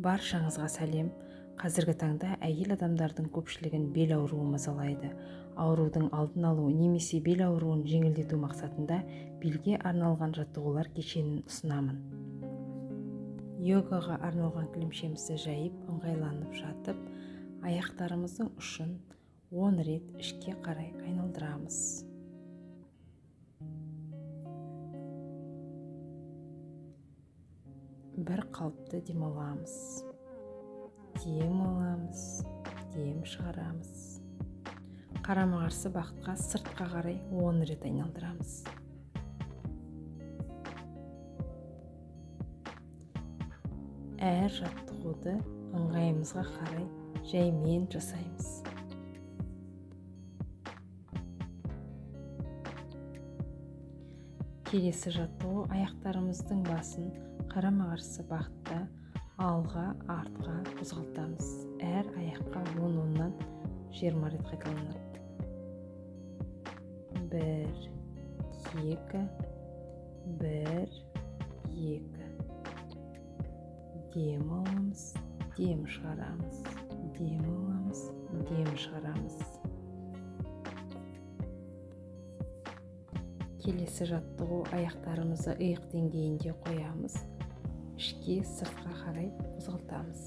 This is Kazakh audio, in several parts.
Баршаңызға сәлем. Қазіргі таңда әйел адамдардың көпшілігін бел ауруы мазалайды. Аурудың алдын алу немесе бел ауруын жеңілдету мақсатында белге арналған жаттығулар кешенін ұсынамын. Йогаға арналған кілемшемізді жайып, ыңғайланып жатып, аяқтарымыздың ұшын 10 рет ішке қарай айналдырамыз. Бір қалыпты демаламыз. Дем аламыз, дем шығарамыз. Қарама-қарсы бағытқа сыртқа қарай 10 рет айналдырамыз. Әр жаттығуды ыңғайымызға қарай жаймен жасаймыз. Келесі жаттығу аяқтарымыздың басын қарама-қарсы бағытта алға, артқа қозғалтамыз. Әр аяққа 10-10-нан 20 рет қайталанады. 1, 2, 1, 2. Дем аламыз, дем шығарамыз. Дем аламыз, дем шығарамыз. Келесі жаттығу аяқтарымызды иық деңгейінде қоямыз. Ішке сыртқа қарай қозғалтамыз.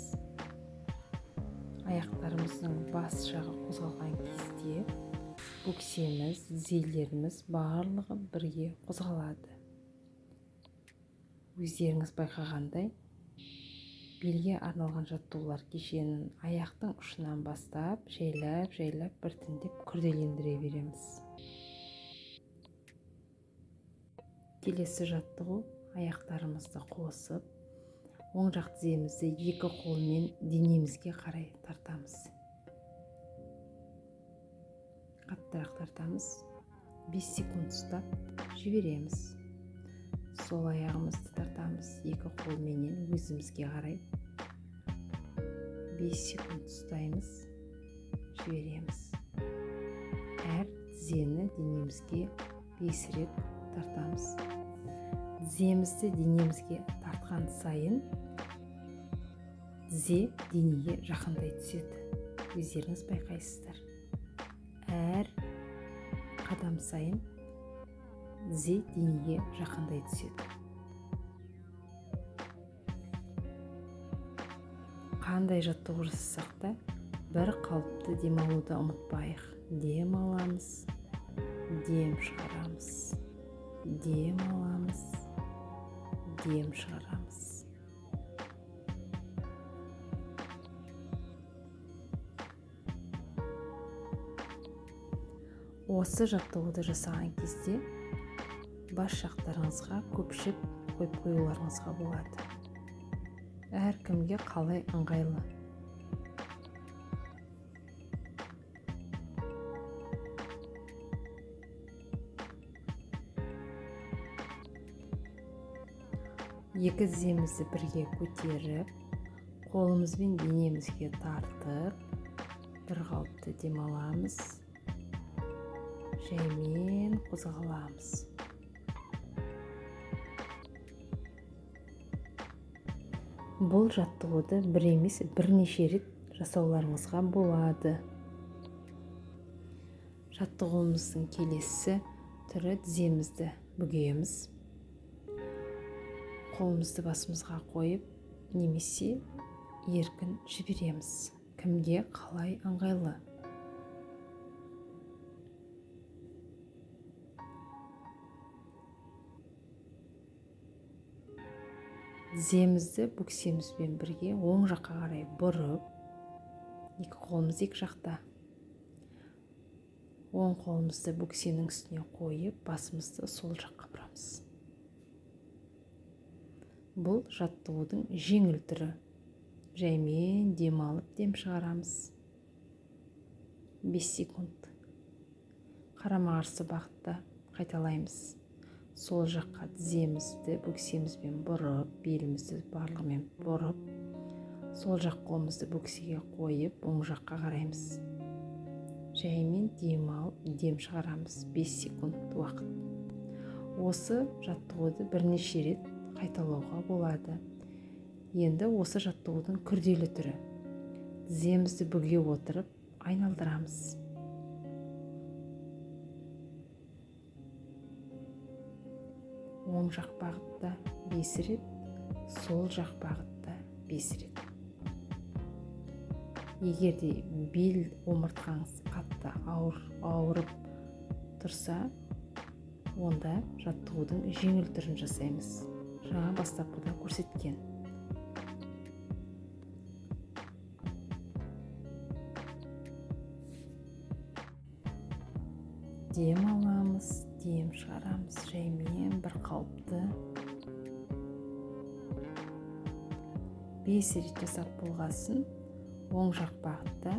Аяқтарымыздың бас жағы қозғалған кезде бөксеміз, тізелеріміз барлығы бірге қозғалады. Өздеріңіз байқағандай, белге арналған жаттығулар кешенін аяқтың ұшынан бастап, жайлап біртіндеп күрделендіре береміз. Келесі жаттығу аяқтарымызды қосып, оң жақ тіземізді екі қолмен денемізге қарай тартамыз. Қаттырақ тартамыз. 5 секунд ұстап жібереміз. Сол аяғымызды тартамыз екі қолменен өзімізге қарай. 5 секунд ұстаймыз, жібереміз. Әр тізені денемізге 5 рет тартамыз. Тіземізді денемізге тартқан сайын тізе денеге жақындай түседі. Өздеріңіз байқайсыздар. Әр қадам сайын тізе денеге жақындай түседі. Қандай жаттығу жасасақ та, бір қалыпты демалуды ұмытпайық. Дем аламыз, дем шығарамыз. Дем аламыз, дем шығарамыз. Осы жаттығуды жасаған кезде бас жақтарыңызға көпшік қойып қоюларыңызға болады. Әркімге қалай ыңғайлы. Екі тіземізді бірге көтеріп, қолымызбен денемізге тартып, бір қалыпты демаламыз. Жаймен қозғаламыз. Бұл жаттығуды бір емес, бірнеше рет жасауларыңызға болады. Жаттығуымыздың келесі түрі тіземізді бүгеміз. Қолымызды басымызға қойып, немесе еркін жібереміз. Кімге қалай ыңғайлы. Тіземізді бөксемізбен бірге оң жаққа қарай бұрып, екі қолымыз екі жақта. Оң қолымызды бөксенің үстіне қойып, басымызды сол жаққа бұрамыз. Бұл жаттығудың жеңіл түрі. Жаймен дем алып, дем шығарамыз. 5 секунд. Қарама-қарсы бағытта қайталаймыз. Сол жаққа тіземізді бөксемізбен бұрып, белімізді барлығымен бұрып, сол жақ қолымызды бөксеге қойып, оң жаққа қараймыз. Жаймен дем алып, дем шығарамыз. 5 секунд уақыт. Осы жаттығуды бірнеше рет қайталауға болады. Енді осы жаттығудың күрделі түрі. Тіземізді бүге отырып айналдырамыз. Оң жақ бағытта 5 рет, сол жақ бағытта 5 рет. Егерде бел омыртқаңыз қатты ауырып тұрса, онда жаттығудың жеңіл түрін жасаймыз. Жаңа бастапқыда көрсеткен. Дем аламыз, дем шығарамыз, жаймен бір қалыпты. 5 рет жасап болғасын, оң жақ бағытта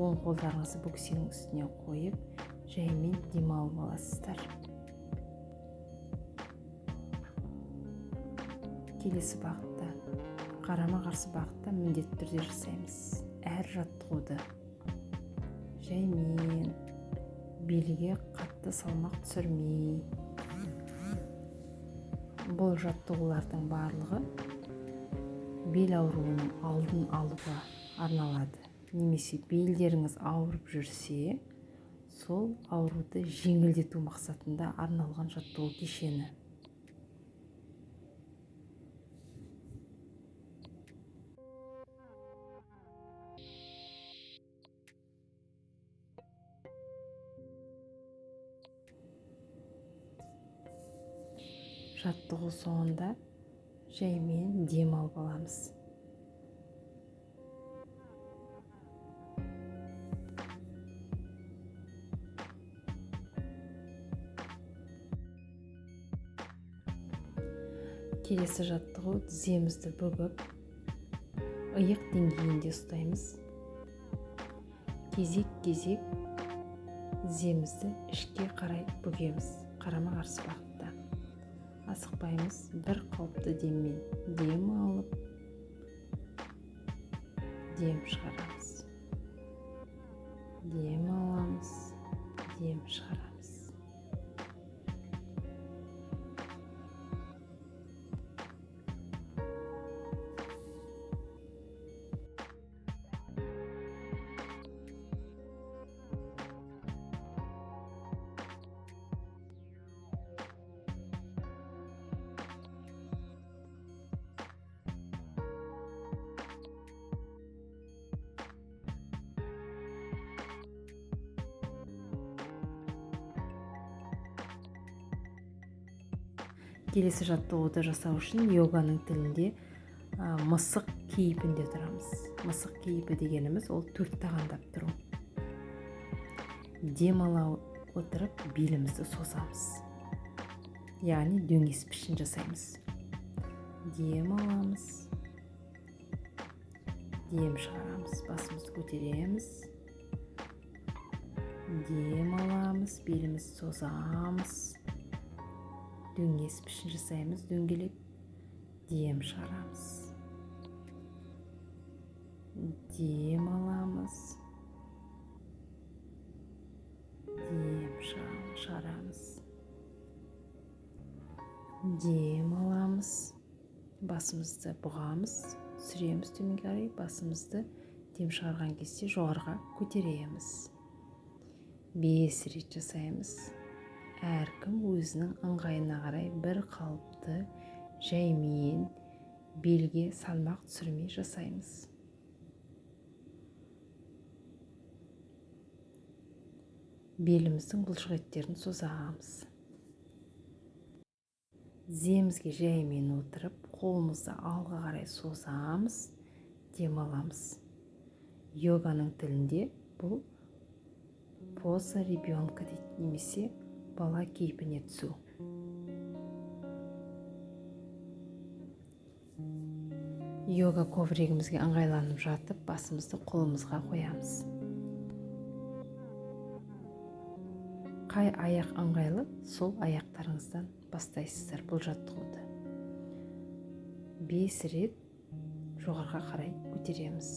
оң қолдарыңызды бөксенің үстіне қойып, жаймен дем алып аласыздар. Келесі бағытта, қарама-қарсы бағытта міндетті түрде жасаймыз. Әр жаттығуды жаймен, белге қатты салмақ түсірмей. Бұл жаттығулардың барлығы бел ауруының алдын алуға арналады. Немесе белдеріңіз ауырып жүрсе, сол ауруды жеңілдету мақсатында арналған жаттығу кешені. Жаттығу соңында жаймен дем алып аламыз. Келесі жаттығу, тіземізді бүгіп, иық деңгейінде ұстаймыз. Кезек-кезек тіземізді ішке қарай бүгеміз, қарама-қарсы бағытта. Асықпаймыз, бір қалыпты деммен дем алып, дем шығарамыз. Дем аламыз, дем шығарамыз. Келесі жаттығуды жасау үшін йоганың тілінде мысық кейпінде тұрамыз. Мысық кейпі дегеніміз ол 4 тағандап тұру. Дем ала отырып белімізді созамыз. Яғни дөңес пішін жасаймыз. Дем аламыз. Дем шығарамыз, басымызды көтереміз. Дем аламыз, белімізді созамыз. Дөңес пішін жасаймыз, дөңгелек. Дем шығарамыз. Дем аламыз. Дем шығарамыз. Дем аламыз. Басымызды бұғамыз, түсіреміз төменге қарай, басымызды дем шығарған кезде жоғарыға көтереміз. 5 рет жасаймыз. Әркім өзінің ыңғайына қарай бір қалыпты жаймен белге салмақ түсірмей жасаймыз. Беліміздің бұлшық еттерін созамыз. Тіземізге жаймен отырып, қолымызды алға қарай созамыз, дем аламыз. Йоганың тілінде бұл поза ребенка дейді, немесе бала кейпіне түсу. Йога ковригімізге ыңғайланып жатып, басымызды қолымызға қоямыз. Қай аяқ ыңғайлы, сол аяқтарыңыздан бастайсыздар бұл жаттығуды. 5 рет жоғарыға қарай көтереміз.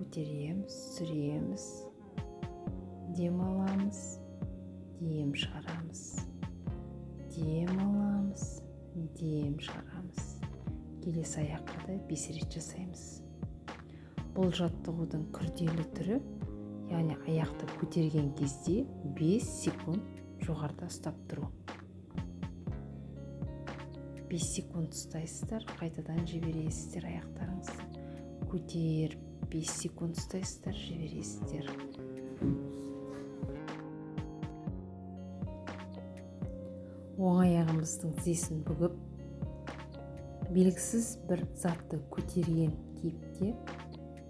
Көтереміз, түсіреміз. Дем аламыз, дем шығарамыз. Дем аламыз, дем шығарамыз. Келесі аяққа да 5 рет жасаймыз. Бұл жаттығудың күрделі түрі, яғни аяқты көтерген кезде 5 секунд жоғарыда ұстап тұру. 5 секунд ұстайсыздар, қайтадан жібересіздер аяқтарыңызды. Көтеріп 5 секунд ұстайсыздар, жібересіздер. Оң аяғымыздың тізесін бүгіп, белгісіз бір затты көтерген кейіпте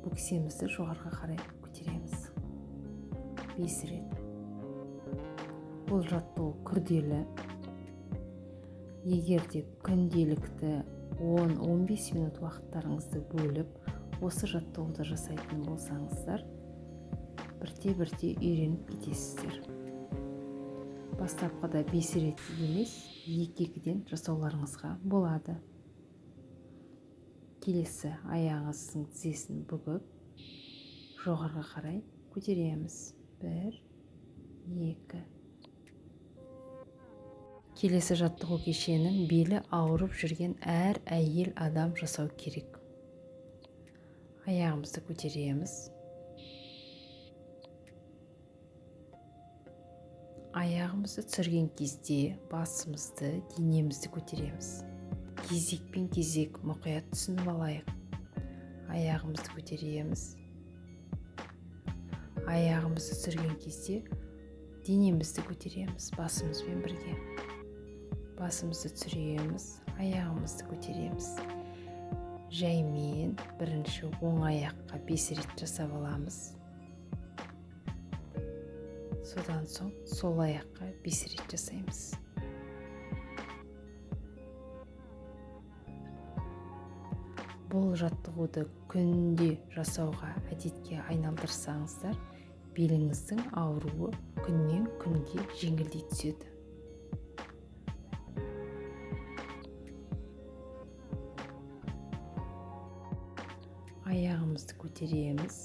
бөксемізді жоғарыға қарай көтереміз. 5 рет. Бұл жаттығу күрделі. Егер де күнделікті 10-15 минут уақыттарыңызды бөліп, осы жаттығуды жасайтын болсаңыздар, бірте-бірте үйреніп кетесіздер. Бастапқыда 5 рет емес, 2-2-ден жасауларыңызға болады. Келесі аяғыңыздың тізесін бүгіп, жоғарыға қарай көтереміз. 1, 2. Келесі жаттығу кешенін белі ауырып жүрген әр әйел адам жасау керек. Аяғымызды көтереміз. Аяғымызды түсірген кезде басымызды, денемізді көтереміз. Кезекпен кезек мұқият түсініп алайық. Аяғымызды көтереміз. Аяғымызды түсірген кезде денемізді көтереміз басымызбен бірге. Басымызды түсіреміз, аяғымызды көтереміз. Жаймен бірінші оң аяққа 5 рет жасап аламыз. Содан соң сол аяққа 5 рет жасаймыз. Бұл жаттығуды күнде жасауға әдетке айналдырсаңыздар, беліңіздің ауруы күннен күнге жеңілдей түседі. Аяғымызды көтереміз.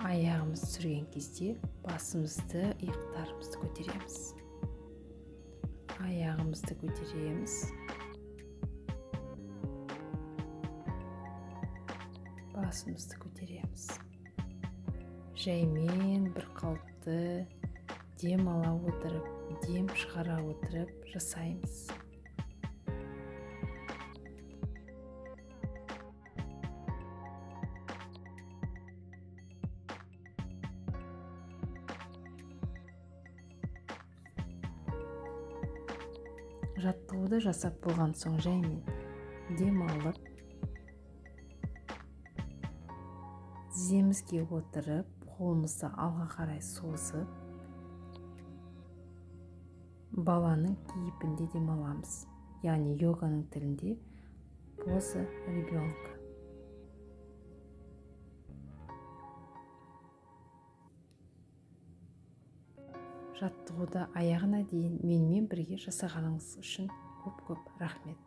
Аяғымызды түсірген кезде басымызды, иықтарымызды көтереміз. Аяғымызды көтереміз. Басымызды көтереміз. Жаймен бір қалыпты дем ала отырып, дем шығара отырып жасаймыз. Жаттығуды жасап болған соң жаймен дем алып, тіземізге отырып, қолымызды алға қарай созып, баланың кейпінде дем аламыз. Яғни йоганың тілінде поза ребенка. Жаттығуды аяғына дейін менімен бірге жасағаныңыз үшін көп-көп рахмет.